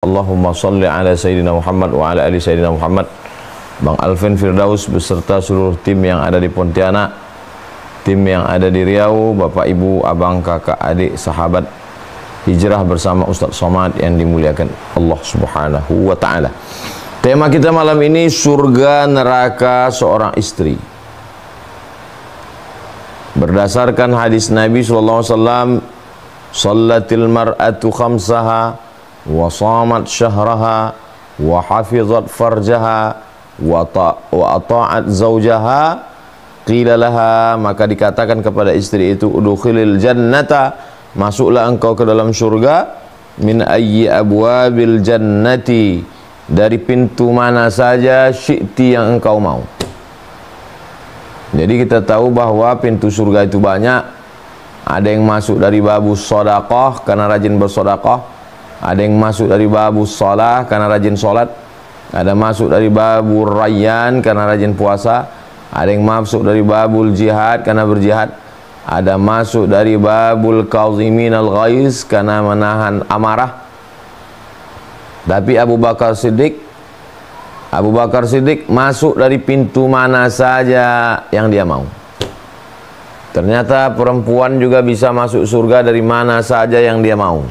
Allahumma salli ala Sayyidina Muhammad wa ala ali Sayyidina Muhammad. Bang Alvin Firdaus beserta seluruh tim yang ada di Pontianak, tim yang ada di Riau, Bapak Ibu, Abang, Kakak, Adik, sahabat Hijrah bersama Ustaz Somad yang dimuliakan Allah Subhanahu wa Ta'ala. Tema kita malam ini surga neraka seorang istri. Berdasarkan hadis Nabi SAW, Sallatil mar'atu khamsaha wa shamat syahraha wa hafizat farjaha wa ata'at zawjaha qila laha, maka dikatakan kepada istri itu, udkhilil jannata, masuklah engkau ke dalam surga, min ayyi abwabil jannati, dari pintu mana saja syi'ti yang engkau mau. Jadi kita tahu bahwa pintu surga itu banyak. Ada yang masuk dari babus sedekah karena rajin bersedekah, ada yang masuk dari babus shalah karena rajin salat, ada masuk dari babur rayyan karena rajin puasa, ada yang masuk dari babul jihad karena berjihad, ada masuk dari babul kazimin al-ghaiz karena menahan amarah. Tapi Abu Bakar Siddiq masuk dari pintu mana saja yang dia mau. Ternyata perempuan juga bisa masuk surga dari mana saja yang dia mau.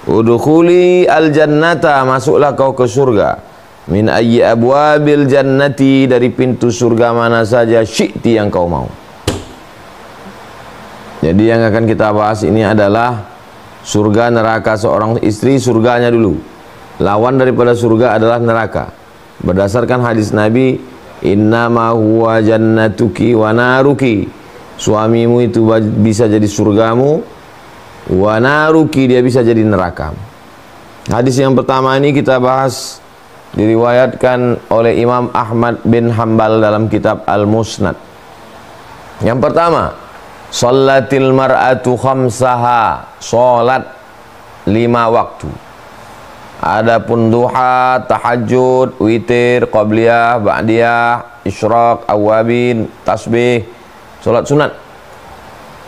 Udkhuli al-jannata, masuklah kau ke surga, min ayyi abwabil jannati, dari pintu surga mana saja syi'ti yang kau mau. Jadi yang akan kita bahas ini adalah surga neraka seorang istri. Surganya dulu, lawan daripada surga adalah neraka. Berdasarkan hadis Nabi, innama huwa jannatuki wa naruki, suamimu itu bisa jadi surgamu, wa naruki, dia bisa jadi neraka. Hadis yang pertama ini kita bahas, diriwayatkan oleh Imam Ahmad bin Hanbal dalam kitab Al-Musnad. Yang pertama, Sallatil mar'atu khamsaha, salat 5 waktu. Adapun duha, tahajud, witir, qabliyah, ba'diyah, isyraq, awabin, tasbih, salat sunat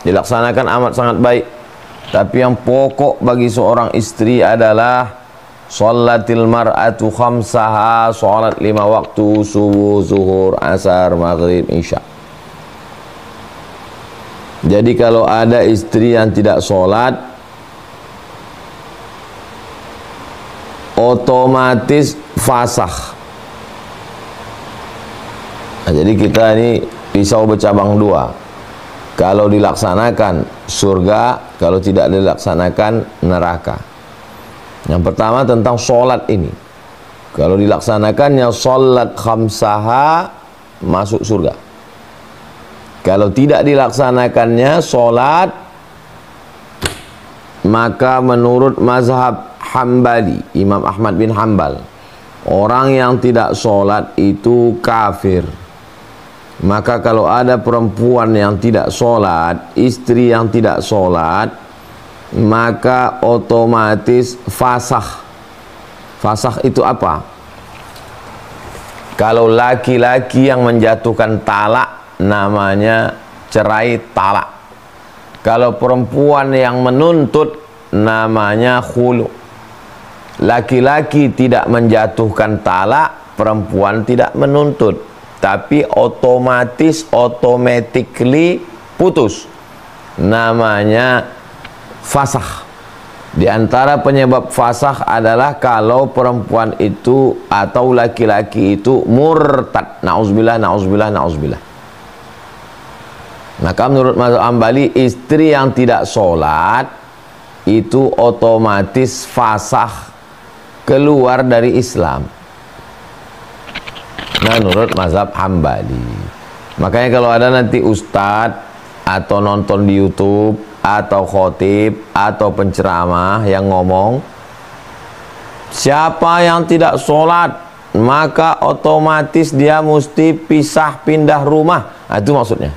dilaksanakan amat sangat baik. Tapi yang pokok bagi seorang istri adalah Sallatil mar'atu khamsaha, salat 5 waktu, subuh, zuhur, asar, maghrib, isya. Jadi kalau ada istri yang tidak sholat, otomatis fasakh. Nah, jadi kita ini pisau bercabang dua. Kalau dilaksanakan surga, kalau tidak dilaksanakan neraka. Yang pertama tentang sholat ini. Kalau dilaksanakannya sholat khamsaha, masuk surga. Kalau tidak dilaksanakannya sholat, maka menurut mazhab Hambali, Imam Ahmad bin Hanbal, orang yang tidak sholat itu kafir. Maka kalau ada perempuan yang tidak sholat, istri yang tidak sholat, maka otomatis fasakh. Fasakh itu apa? Kalau laki-laki yang menjatuhkan talak, namanya cerai talak. Kalau perempuan yang menuntut, namanya khulu. Laki-laki tidak menjatuhkan talak, perempuan tidak menuntut, tapi otomatis, automatically putus, namanya fasakh. Di antara penyebab fasakh adalah kalau perempuan itu atau laki-laki itu murtad. Na'udzubillah, na'udzubillah, na'udzubillah. Maka menurut mazhab Hambali, istri yang tidak sholat itu otomatis fasakh, keluar dari Islam. Nah, menurut mazhab Hambali. Makanya kalau ada nanti ustadz atau nonton di YouTube atau khotib atau penceramah yang ngomong, siapa yang tidak sholat maka otomatis dia mesti pisah pindah rumah. Nah, itu maksudnya.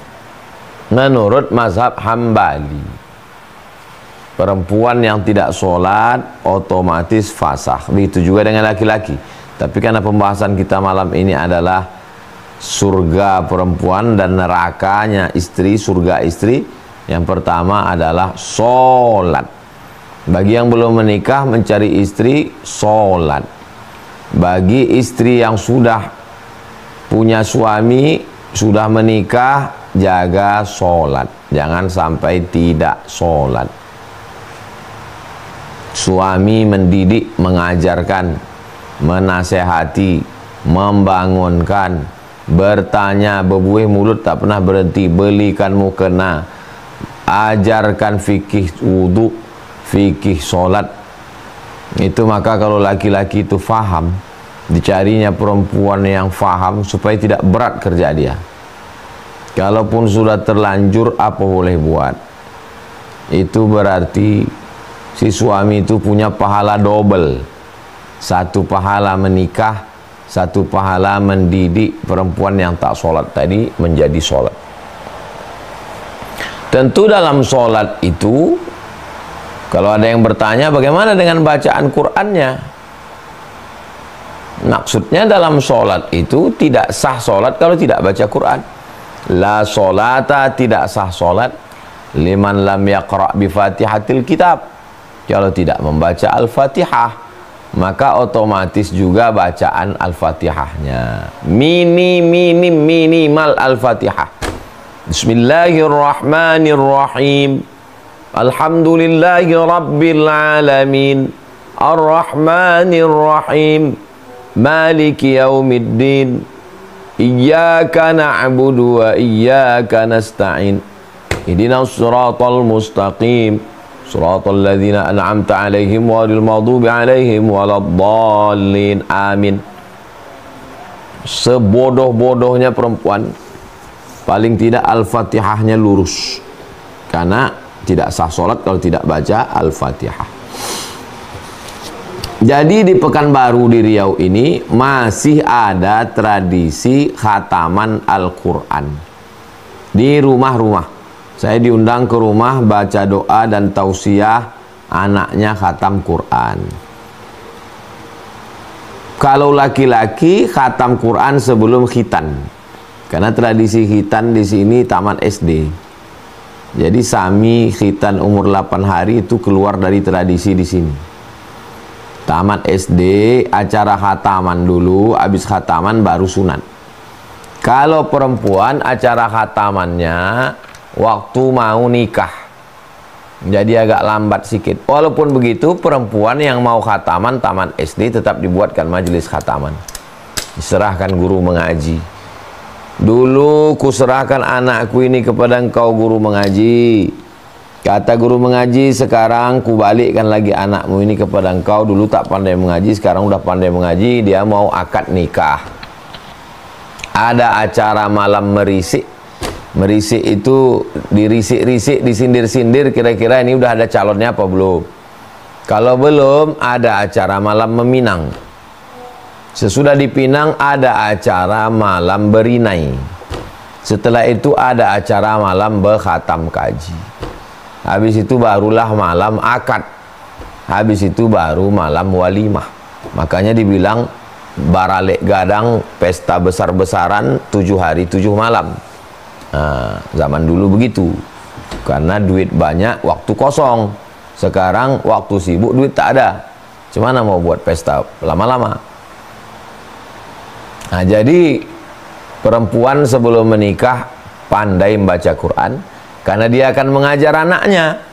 Menurut mazhab Hambali, perempuan yang tidak sholat otomatis fasakh. Begitu juga dengan laki-laki. Tapi karena pembahasan kita malam ini adalah surga perempuan dan nerakanya istri, surga istri, yang pertama adalah sholat. Bagi yang belum menikah, mencari istri, sholat. Bagi istri yang sudah punya suami, sudah menikah, jaga sholat. Jangan sampai tidak sholat. Suami mendidik, mengajarkan, menasehati, membangunkan, bertanya, berbuih mulut tak pernah berhenti, belikan mukena, ajarkan fikih wudu, fikih sholat. Itu maka kalau laki-laki itu faham, dicarinya perempuan yang faham supaya tidak berat kerja dia. Kalaupun sudah terlanjur, apa boleh buat? Itu berarti si suami itu punya pahala double. Satu pahala menikah, satu pahala mendidik perempuan yang tak sholat tadi menjadi sholat. Tentu dalam sholat itu, kalau ada yang bertanya bagaimana dengan bacaan Qur'annya, maksudnya dalam sholat itu tidak sah sholat kalau tidak baca Qur'an. La sholata, tidak sah sholat liman lam yaqra' bi fatihatil kitab, kalau tidak membaca Al-Fatihah. Maka otomatis juga bacaan Al-Fatihahnya minimal Al-Fatihah. Bismillahirrahmanirrahim, alhamdulillahi rabbil alamin, arrahmanirrahim, maliki yaumiddin, iyyaka na'budu wa iyyaka nasta'in, ihdinas siratal mustaqim, siratal ladzina an'amta 'alaihim ghairil maghdubi 'alaihim waladdallin. Amin. Sebodoh-bodohnya perempuan, paling tidak Al-Fatihahnya lurus, karena tidak sah sholat kalau tidak baca Al-Fatihah. Jadi di Pekanbaru di Riau ini masih ada tradisi khataman Al-Quran di rumah-rumah. Saya diundang ke rumah baca doa dan tausiah anaknya khatam Quran. Kalau laki-laki khatam Quran sebelum khitan, karena tradisi khitan di sini tamat SD. Jadi sami khitan umur 8 hari itu keluar dari tradisi di sini. Tamat SD, acara khataman dulu, habis khataman baru sunat. Kalau perempuan acara khatamannya waktu mau nikah, jadi agak lambat sedikit. Walaupun begitu, perempuan yang mau khataman tamat SD tetap dibuatkan majelis khataman, diserahkan guru mengaji. Dulu kuserahkan anakku ini kepada engkau guru mengaji, kata guru mengaji, sekarang kubalikkan lagi anakmu ini kepada engkau. Dulu tak pandai mengaji, sekarang udah pandai mengaji, dia mau akad nikah. Ada acara malam merisik. Merisik itu dirisik-risik, disindir-sindir, kira-kira ini udah ada calonnya apa belum. Kalau belum, ada acara malam meminang. Sesudah dipinang ada acara malam berinai. Setelah itu ada acara malam berkhatam kaji. Habis itu barulah malam akad. Habis itu baru malam walimah. Makanya dibilang baralek gadang, pesta besar-besaran 7 hari 7 malam. Nah, zaman dulu begitu, karena duit banyak, waktu kosong. Sekarang waktu sibuk, duit tak ada. Cuma mau buat pesta lama-lama. Nah, jadi perempuan sebelum menikah pandai membaca Quran, karena dia akan mengajar anaknya,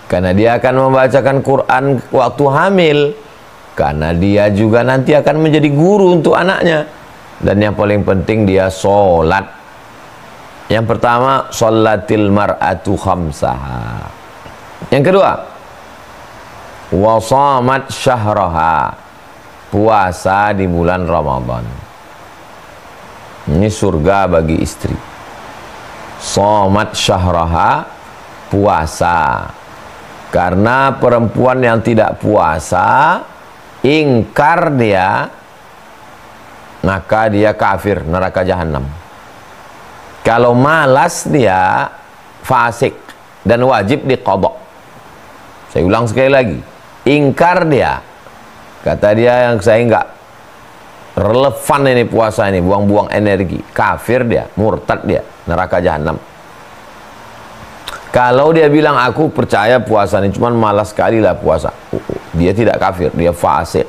karena dia akan membacakan Quran waktu hamil, karena dia juga nanti akan menjadi guru untuk anaknya. Dan yang paling penting dia sholat. Yang pertama, sholatil mar'atu khamsaha. Yang kedua, wasamat syahraha, puasa di bulan Ramadan. Ini surga bagi istri. Shamat syahraha, puasa. Karena perempuan yang tidak puasa, ingkar dia, maka dia kafir, neraka jahanam. Kalau malas dia, fasik dan wajib diqadha. Saya ulang sekali lagi, ingkar dia, kata dia yang saya enggak relevan ini puasa ini, buang-buang energi, kafir dia, murtad dia, neraka jahanam. Kalau dia bilang aku percaya puasa ini, cuman malas sekali lah puasa, dia tidak kafir, dia fasik.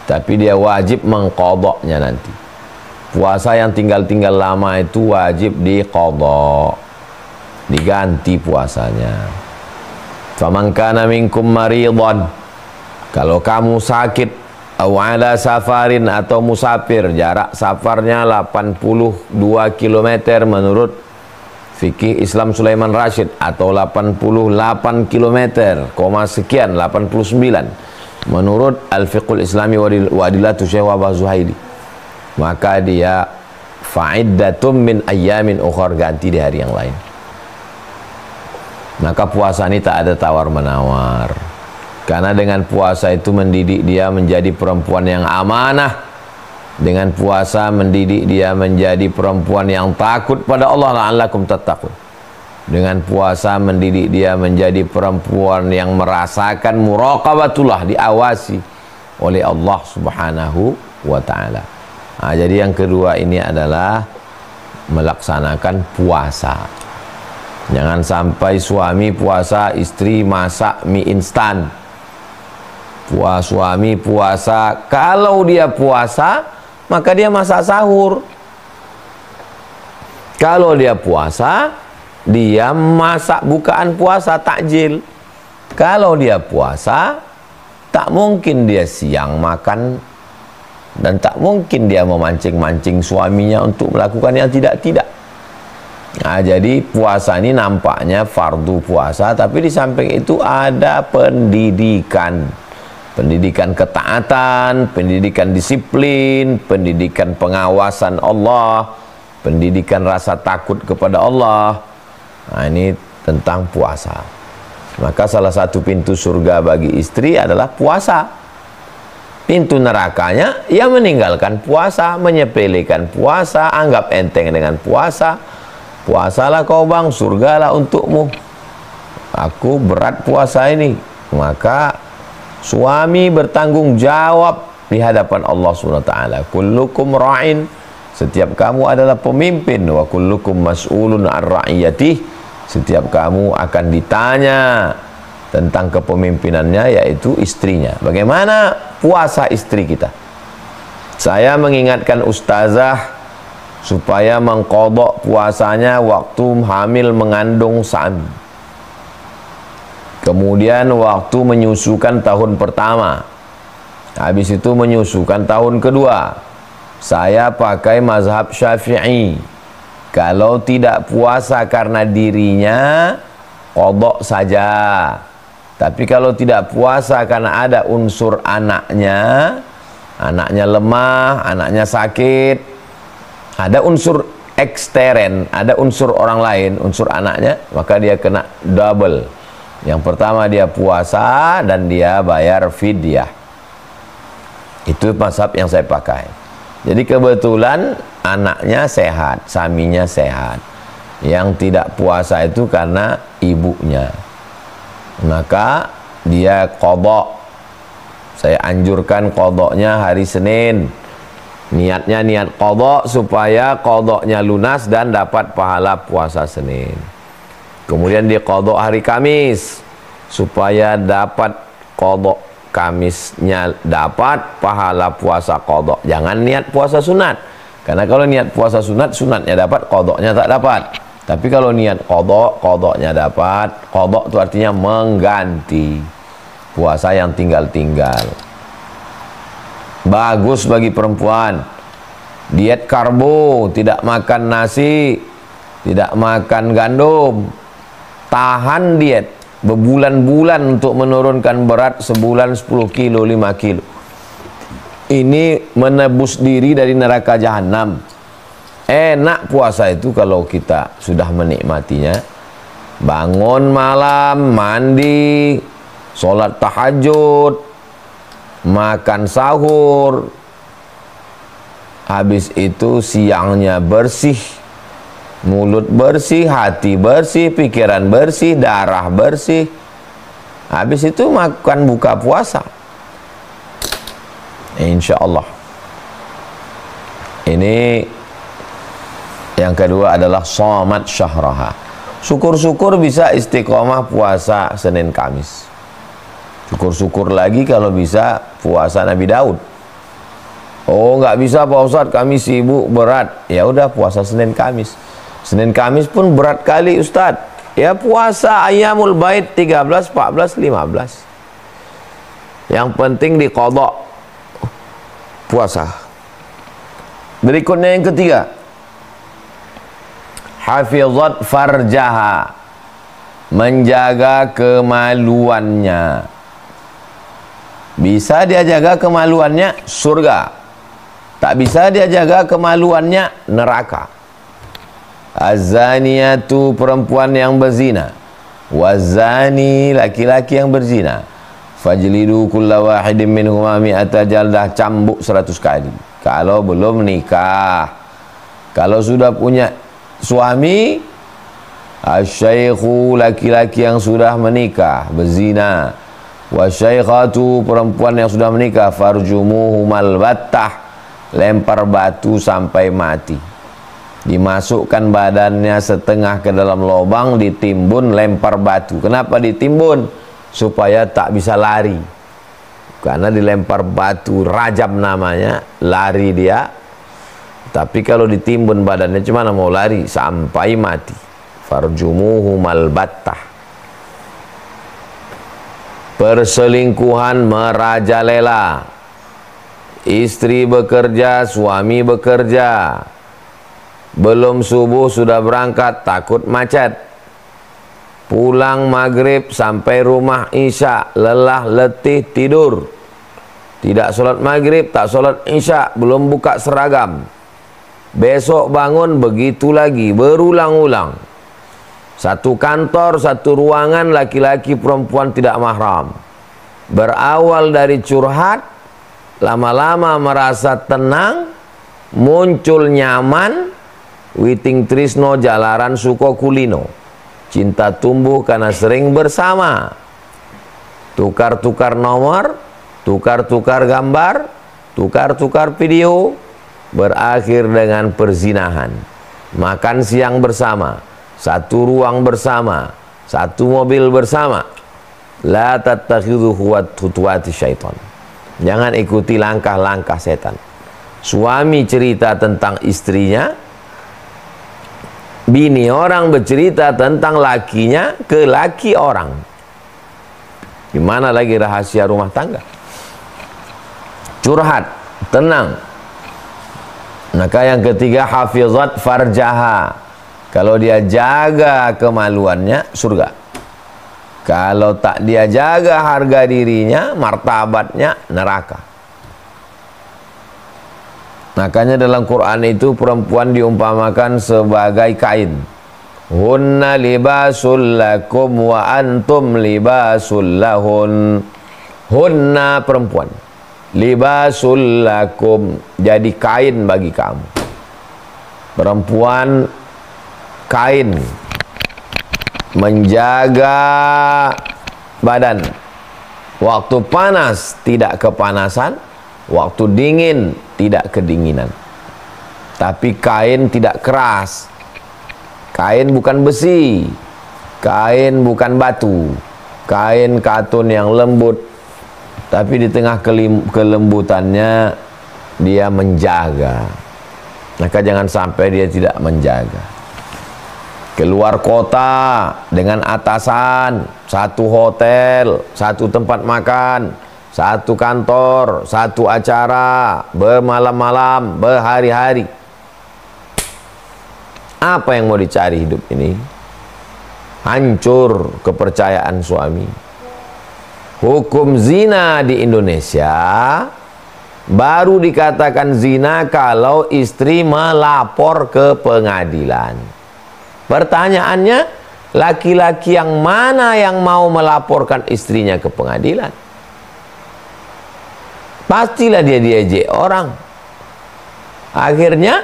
Tapi dia wajib mengqadha'nya nanti. Puasa yang tinggal-tinggal lama itu wajib diqadha', diganti puasanya. Faman kana minkum maridhan, kalau kamu sakit, aw ala safarin, atau musafir, jarak safarnya 82 km menurut fikih Islam Sulaiman Rashid, atau 88 km, sekian, 89 menurut Al-Fiqhul Islami wa Adillatu Syekh Wahbah Zuhaili, maka dia fa'iddatum min ayyamin ukhar, ganti di hari yang lain. Maka puasa ini tak ada tawar-menawar, karena dengan puasa itu mendidik dia menjadi perempuan yang amanah. Dengan puasa mendidik dia menjadi perempuan yang takut pada Allah, la'allakum tattaqun. Dengan puasa mendidik dia menjadi perempuan yang merasakan muraqabatullah, diawasi oleh Allah Subhanahu wa ta'ala. Nah, jadi yang kedua ini adalah melaksanakan puasa. Jangan sampai suami puasa, istri masak mie instan. Suami puasa, kalau dia puasa maka dia masak sahur. Kalau dia puasa, dia masak bukaan puasa, takjil. Kalau dia puasa, tak mungkin dia siang makan, dan tak mungkin dia memancing-mancing suaminya untuk melakukan yang tidak-tidak. Nah, jadi puasa ini nampaknya fardu puasa, tapi di samping itu ada pendidikan. Pendidikan ketaatan, pendidikan disiplin, pendidikan pengawasan Allah, pendidikan rasa takut kepada Allah. Nah, ini tentang puasa. Maka salah satu pintu surga bagi istri adalah puasa. Pintu nerakanya, ia meninggalkan puasa, menyepelekan puasa, anggap enteng dengan puasa. Puasalah kau bang, surgalah untukmu. Aku berat puasa ini. Maka suami bertanggung jawab di hadapan Allah SWT. Kullukum ra'in, setiap kamu adalah pemimpin. Wa kullukum mas'ulun an ra'iyatih, setiap kamu akan ditanya tentang kepemimpinannya, yaitu istrinya. Bagaimana puasa istri kita? Saya mengingatkan ustazah supaya mengqadha puasanya waktu hamil mengandung suami, kemudian waktu menyusukan tahun pertama, habis itu menyusukan tahun kedua. Saya pakai mazhab Syafi'i, kalau tidak puasa karena dirinya, qadha saja. Tapi kalau tidak puasa karena ada unsur anaknya, anaknya lemah, anaknya sakit, ada unsur ekstern, ada unsur orang lain, unsur anaknya, maka dia kena double. Yang pertama dia puasa dan dia bayar fidyah. Itu mazhab yang saya pakai. Jadi kebetulan anaknya sehat, suaminya sehat. Yang tidak puasa itu karena ibunya, maka dia qadha. Saya anjurkan qadhanya hari Senin. Niatnya niat qadha supaya qadhanya lunas dan dapat pahala puasa Senin. Kemudian dia qadha hari Kamis supaya dapat qadha Kamisnya, dapat pahala puasa qadha. Jangan niat puasa sunat, karena kalau niat puasa sunat, sunatnya dapat, qadhanya tak dapat. Tapi kalau niat qadha, qadhanya dapat. Qadha itu artinya mengganti puasa yang tinggal-tinggal. Bagus bagi perempuan diet karbo, tidak makan nasi, tidak makan gandum, tahan diet berbulan-bulan untuk menurunkan berat, sebulan 10 kilo, 5 kilo. Ini menebus diri dari neraka jahanam. Enak puasa itu kalau kita sudah menikmatinya. Bangun malam, mandi, sholat tahajud, makan sahur, habis itu siangnya bersih, mulut bersih, hati bersih, pikiran bersih, darah bersih. Habis itu makan buka puasa, insya Allah. Ini yang kedua adalah shamat syahraha. Syukur-syukur bisa istiqomah puasa Senin Kamis. Syukur-syukur lagi kalau bisa puasa Nabi Daud. Oh, nggak bisa Pak Ustadz, kami sibuk berat. Ya udah puasa Senin Kamis. Senin Kamis pun berat kali Ustadz. Ya puasa Ayyamul Bait 13, 14, 15. Yang penting diqadha puasa. Berikutnya yang ketiga, hafizat farjaha, menjaga kemaluannya. Bisa dia jaga kemaluannya, surga. Tak bisa dia jaga kemaluannya, neraka. Az-zaniyatu, perempuan yang berzina, wazani, laki-laki yang berzina, fajlidu kulla wahidin minhuma mi'ata jaldah, cambuk 100 kali kalau belum nikah. Kalau sudah punya suami, asyaikhu, laki-laki yang sudah menikah berzina, wasyaikhatu, perempuan yang sudah menikah, farjumuhumal battah, lempar batu sampai mati. Dimasukkan badannya setengah ke dalam lubang, ditimbun, lempar batu. Kenapa ditimbun? Supaya tak bisa lari. Karena dilempar batu, rajam namanya, lari dia. Tapi kalau ditimbun badannya, cuma mau lari sampai mati. Farjumuhumal battah. Perselingkuhan merajalela. Istri bekerja, suami bekerja, belum subuh sudah berangkat, takut macet. Pulang maghrib sampai rumah isya, lelah letih tidur. Tidak sholat maghrib, tak sholat isya, belum buka seragam. Besok bangun begitu lagi, berulang-ulang. Satu kantor, satu ruangan, laki-laki perempuan tidak mahram. Berawal dari curhat, lama-lama merasa tenang, muncul nyaman, witing trisno jalaran suko kulino. Cinta tumbuh karena sering bersama. Tukar-tukar nomor, tukar-tukar gambar, tukar-tukar video, berakhir dengan perzinahan. Makan siang bersama, satu ruang bersama, satu mobil bersama. La tattakhidhu khutuwati syaitan. Jangan ikuti langkah-langkah setan. Suami cerita tentang istrinya, bini orang bercerita tentang lakinya ke laki orang. Gimana lagi rahasia rumah tangga? Curhat, tenang. Maka yang ketiga, hafizat farjaha. Kalau dia jaga kemaluannya, surga. Kalau tak dia jaga harga dirinya, martabatnya, neraka. Makanya dalam Quran itu perempuan diumpamakan sebagai kain. Hunna libasul lakum wa antum libasul lahun. Hunna perempuan, libasul lakum, jadi kain bagi kamu. Perempuan kain, menjaga badan. Waktu panas tidak kepanasan, waktu dingin tidak kedinginan. Tapi kain tidak keras. Kain bukan besi, kain bukan batu, kain katun yang lembut. Tapi di tengah kelembutannya dia menjaga. Maka jangan sampai dia tidak menjaga. Keluar kota dengan atasan, satu hotel, satu tempat makan, satu kantor, satu acara, bermalam-malam, berhari-hari. Apa yang mau dicari hidup ini? Hancur kepercayaan suami. Hukum zina di Indonesia baru dikatakan zina kalau istri melapor ke pengadilan. Pertanyaannya, laki-laki yang mana yang mau melaporkan istrinya ke pengadilan? Pastilah dia diejek orang. Akhirnya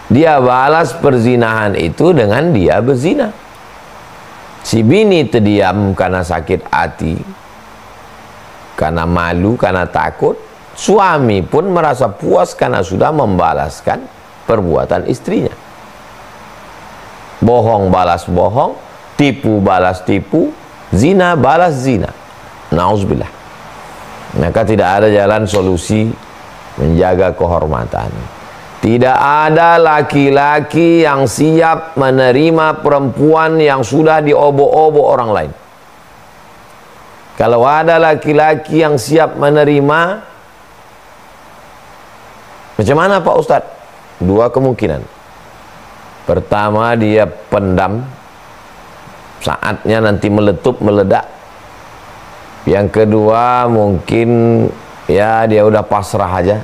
dia balas perzinahan itu dengan dia berzina. Si bini terdiam karena sakit hati, karena malu, karena takut. Suami pun merasa puas karena sudah membalaskan perbuatan istrinya. bohong balas bohong, tipu balas tipu, zina balas zina. Nauzubillah. Maka tidak ada jalan solusi menjaga kehormatan. Tidak ada laki-laki yang siap menerima perempuan yang sudah diobok-obok orang lain. Kalau ada laki-laki yang siap menerima, macam mana Pak Ustadz? Dua kemungkinan. Pertama, dia pendam, saatnya nanti meletup, meledak. Yang kedua, mungkin ya dia udah pasrah aja,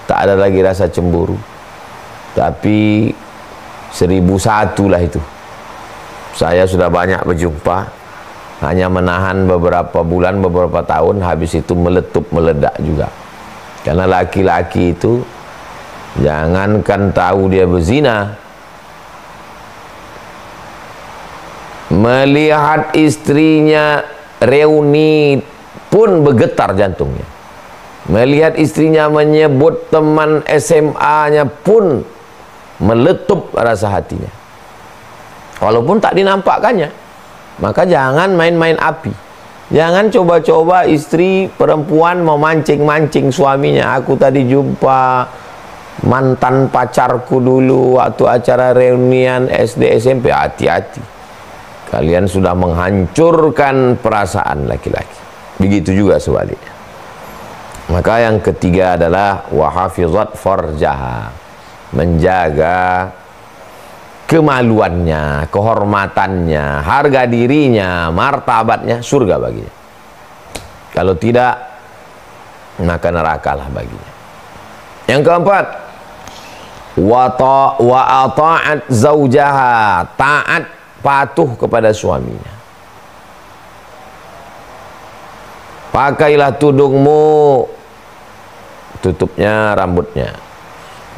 tak ada lagi rasa cemburu. Tapi 1001 lah itu. Saya sudah banyak berjumpa, hanya menahan beberapa bulan, beberapa tahun, habis itu meletup, meledak juga. Karena laki-laki itu, jangankan tahu dia berzina, melihat istrinya reuni pun bergetar jantungnya. Melihat istrinya menyebut teman SMA-nya pun meletup rasa hatinya, walaupun tak dinampakkannya. Maka jangan main-main api. Jangan coba-coba istri perempuan memancing-mancing suaminya. Aku tadi jumpa mantan pacarku dulu waktu acara reunian SD SMP. Hati-hati, kalian sudah menghancurkan perasaan laki-laki. Begitu juga sebaliknya. Maka yang ketiga adalah wahafizat farjaha, menjaga kemaluannya, kehormatannya, harga dirinya, martabatnya, surga baginya. Kalau tidak, maka nerakalah baginya. Yang keempat, wa ata'at zaujaha, taat, patuh kepada suaminya. Pakailah tudungmu, tutupnya rambutnya.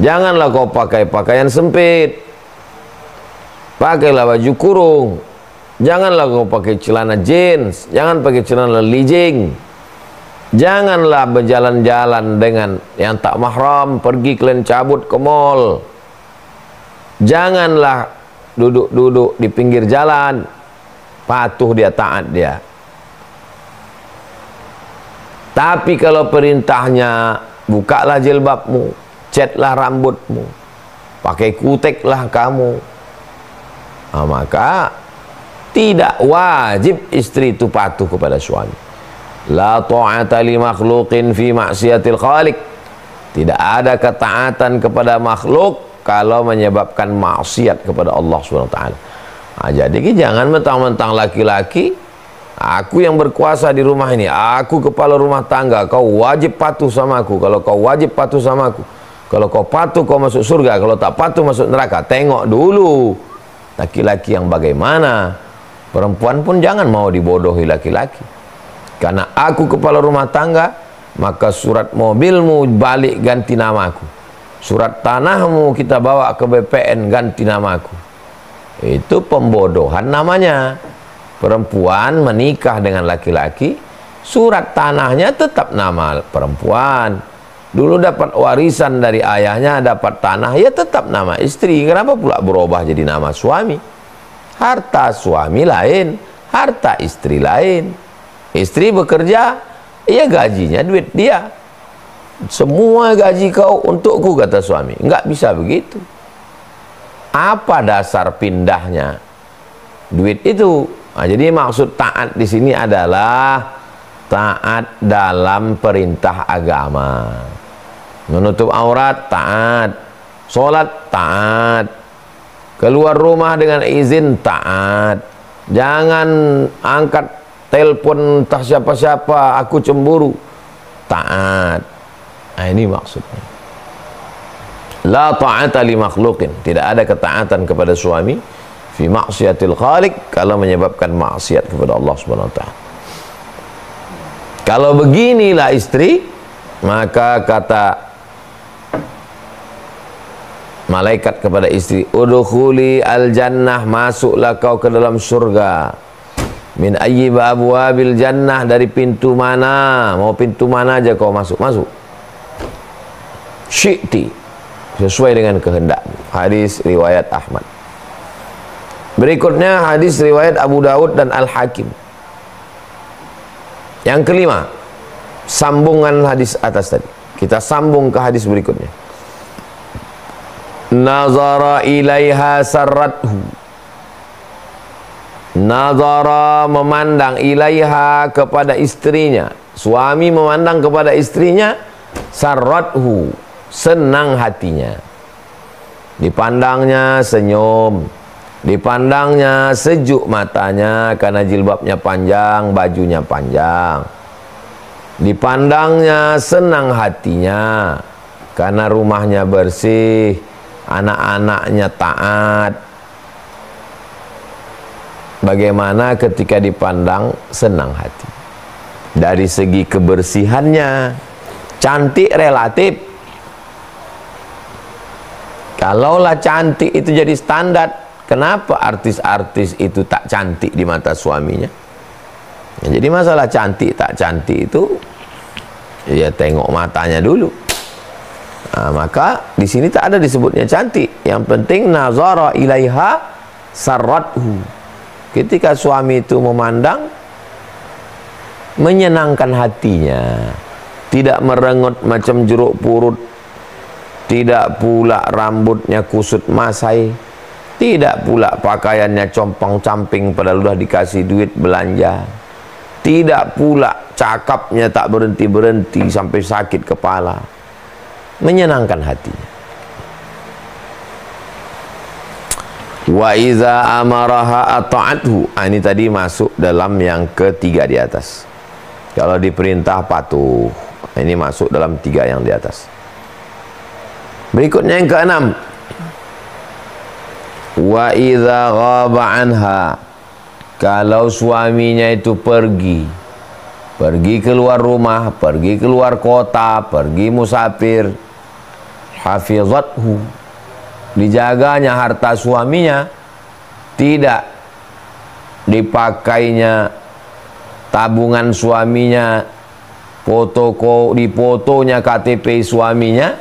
Janganlah kau pakai pakaian sempit. Pakailah baju kurung. Janganlah kau pakai celana jeans. Jangan pakai celana legging. Janganlah berjalan-jalan dengan yang tak mahram, pergi kalian cabut ke mall. Janganlah duduk-duduk di pinggir jalan. Patuh dia, taat dia. Tapi kalau perintahnya, bukalah jilbabmu, catlah rambutmu, pakai kuteklah kamu, maka tidak wajib istri itu patuh kepada suami. La ta'ata li makhluqin fi maksiatil khaliq. Tidak ada ketaatan kepada makhluk kalau menyebabkan maksiat kepada Allah SWT. Jadi jangan mentang-mentang laki-laki, aku yang berkuasa di rumah ini, aku kepala rumah tangga, kau wajib patuh sama aku. Kalau kau wajib patuh sama aku, kalau kau patuh kau masuk surga, kalau tak patuh masuk neraka. Tengok dulu laki-laki yang bagaimana. Perempuan pun jangan mau dibodohi laki-laki. Karena aku kepala rumah tangga, maka surat mobilmu balik ganti namaku, surat tanahmu kita bawa ke BPN ganti namaku. Itu pembodohan namanya. Perempuan menikah dengan laki-laki, surat tanahnya tetap nama perempuan. Dulu dapat warisan dari ayahnya, dapat tanah, ya tetap nama istri. Kenapa pula berubah jadi nama suami? Harta suami lain, harta istri lain. Istri bekerja, ya gajinya duit dia. Semua gaji kau untukku, kata suami. Enggak bisa begitu. Apa dasar pindahnya duit itu? Jadi maksud taat di sini adalah taat dalam perintah agama. Menutup aurat, taat. Sholat, taat. Keluar rumah dengan izin, taat. Jangan angkat telepon entah siapa-siapa, aku cemburu, taat. Nah, ini maksudnya. La ta'ata li makhluqin. Tidak ada ketaatan kepada suami fi maksiatil khaliq, kalau menyebabkan maksiat kepada Allah Subhanahu wa taala. Kalau beginilah istri, maka kata malaikat kepada istri, udkhuli al-jannah, masuklah kau ke dalam surga. Min ayyi abwabil jannah, dari pintu mana, mau pintu mana aja kau masuk, masuk. Syi'ti, sesuai dengan kehendakmu. Hadis riwayat Ahmad. Berikutnya hadis riwayat Abu Daud dan Al-Hakim. Yang kelima, sambungan hadis atas tadi. Kita sambung ke hadis berikutnya. Nazara ilaiha sarrathu. Nazara, memandang, ilaiha, kepada istrinya. Suami memandang kepada istrinya, sarrathu, senang hatinya. Dipandangnya senyum, dipandangnya sejuk matanya karena jilbabnya panjang, bajunya panjang. Dipandangnya senang hatinya karena rumahnya bersih, anak-anaknya taat. Bagaimana ketika dipandang senang hati? Dari segi kebersihannya, cantik relatif. Kalaulah cantik itu jadi standar, kenapa artis-artis itu tak cantik di mata suaminya? Ya, jadi masalah cantik tak cantik itu, ya tengok matanya dulu. Nah, maka di sini tak ada disebutnya cantik. Yang penting nazara ilaiha sarrathu. Ketika suami itu memandang, menyenangkan hatinya, tidak merengut macam jeruk purut, tidak pula rambutnya kusut masai, tidak pula pakaiannya compang-camping padahal sudah dikasih duit belanja, tidak pula cakapnya tak berhenti-berhenti sampai sakit kepala. Menyenangkan hatinya. Wa iza amaraha ata'athu. Ini tadi masuk dalam yang ketiga di atas. Kalau diperintah patuh. Ini masuk dalam tiga yang di atas. Berikutnya yang keenam. Wa iza ghaba anha. Kalau suaminya itu pergi keluar rumah, pergi keluar kota, pergi musafir, hafizathu, dijaganya harta suaminya, tidak dipakainya tabungan suaminya, difotonya KTP suaminya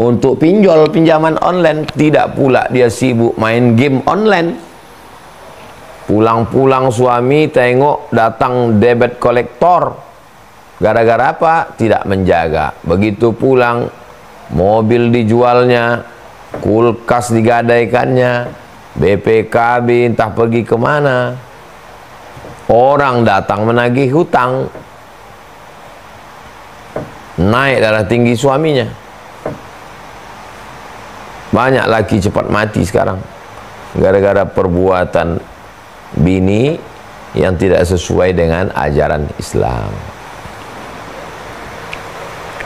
untuk pinjaman online, tidak pula dia sibuk main game online. Pulang-pulang suami tengok datang debit kolektor. Gara-gara apa? Tidak menjaga. Begitu pulang, mobil dijualnya, kulkas digadaikannya, BPKB entah pergi kemana. Orang datang menagih hutang. Naik darah tinggi suaminya. Banyak laki cepat mati sekarang gara-gara perbuatan bini yang tidak sesuai dengan ajaran Islam.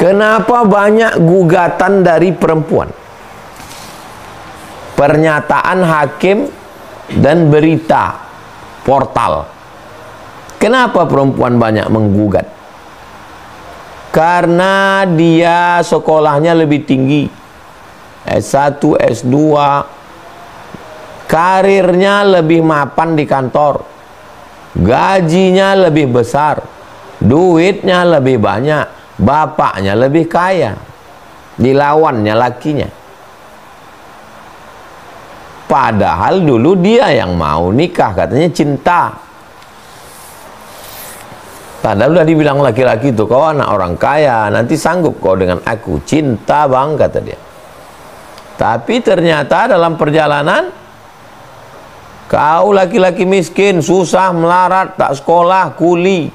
Kenapa banyak gugatan dari perempuan? Pernyataan hakim dan berita portal. Kenapa perempuan banyak menggugat? Karena dia sekolahnya lebih tinggi, S1, S2, karirnya lebih mapan di kantor, gajinya lebih besar, duitnya lebih banyak, bapaknya lebih kaya, dilawannya lakinya. Padahal dulu dia yang mau nikah, katanya cinta. Padahal udah dibilang laki-laki itu, kau anak orang kaya, nanti sanggup kau dengan aku. Cinta bang, kata dia. Tapi ternyata dalam perjalanan, kau laki-laki miskin, susah, melarat, tak sekolah, kuli.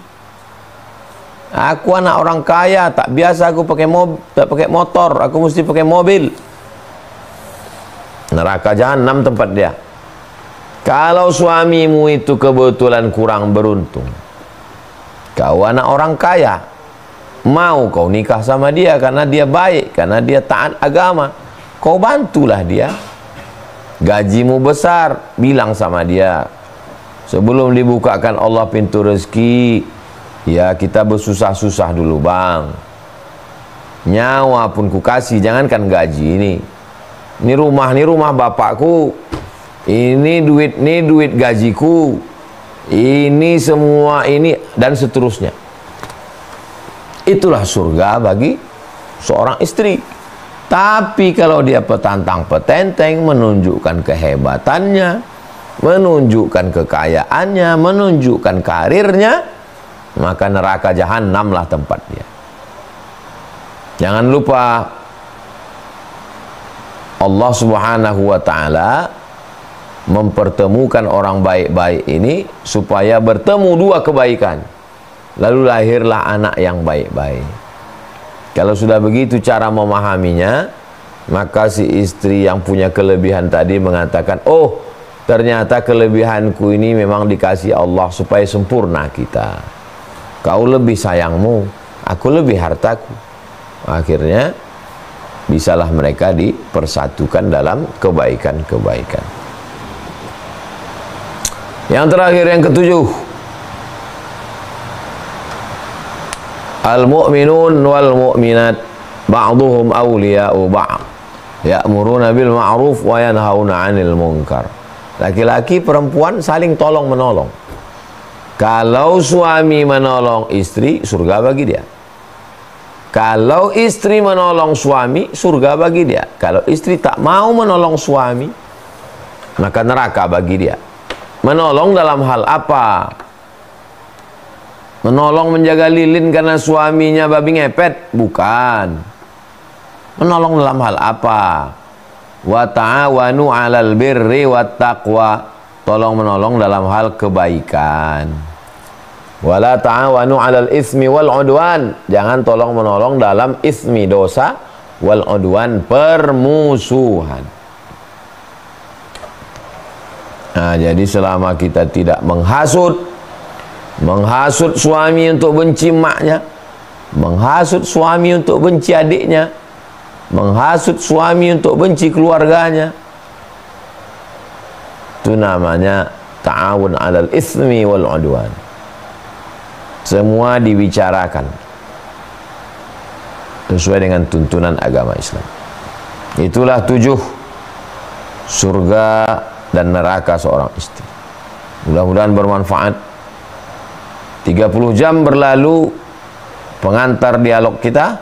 Aku anak orang kaya, tak biasa aku tak pakai motor, aku mesti pakai mobil. Neraka jahanam tempat dia. Kalau suamimu itu kebetulan kurang beruntung, kau anak orang kaya, mau kau nikah sama dia karena dia baik, karena dia taat agama, kau bantulah dia. Gajimu besar, bilang sama dia, sebelum dibukakan Allah pintu rezeki, ya kita bersusah-susah dulu bang. Nyawa pun ku kasih, jangankan gaji ini. Ini rumah bapakku, ini duit gajiku, ini semua ini, dan seterusnya. Itulah surga bagi seorang istri. Tapi kalau dia petantang petenteng, menunjukkan kehebatannya, menunjukkan kekayaannya, menunjukkan karirnya, maka neraka jahanamlah tempat dia. Jangan lupa Allah Subhanahu wa ta'ala mempertemukan orang baik-baik ini supaya bertemu dua kebaikan, lalu lahirlah anak yang baik-baik. Kalau sudah begitu cara memahaminya, maka si istri yang punya kelebihan tadi mengatakan, oh ternyata kelebihanku ini memang dikasih Allah supaya sempurna kita. Kau lebih sayangmu, aku lebih hartaku. Akhirnya bisalah mereka dipersatukan dalam kebaikan-kebaikan. Yang terakhir, yang ketujuh, al-mu'minun wal mu'minat ba'duhum awliya'u ba'd ya'muruna bil ma'ruf wa yanhauna 'anil munkar. Laki-laki perempuan saling tolong menolong. Kalau suami menolong istri, surga bagi dia. Kalau istri menolong suami, surga bagi dia. Kalau istri tak mau menolong suami, maka neraka bagi dia. Menolong dalam hal apa? Menolong menjaga lilin karena suaminya babi ngepet? Bukan. Menolong dalam hal apa? Wa ta'awanu 'alal birri wat taqwa. Tolong menolong dalam hal kebaikan. Wala ta'awanu 'alal ismi wal 'udwan. Jangan tolong menolong dalam ismi, dosa, wal 'udwan, permusuhan. Nah, jadi selama kita tidak menghasut suami untuk benci maknya, menghasut suami untuk benci adiknya, menghasut suami untuk benci keluarganya, itu namanya ta'awun 'alal ismi wal 'udwan. Semua dibicarakan sesuai dengan tuntunan agama Islam. Itulah 7 surga dan neraka seorang istri. Mudah-mudahan bermanfaat. 30 jam berlalu pengantar dialog kita.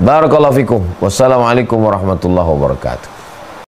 Barakallahu fikum. Wassalamualaikum warahmatullahi wabarakatuh.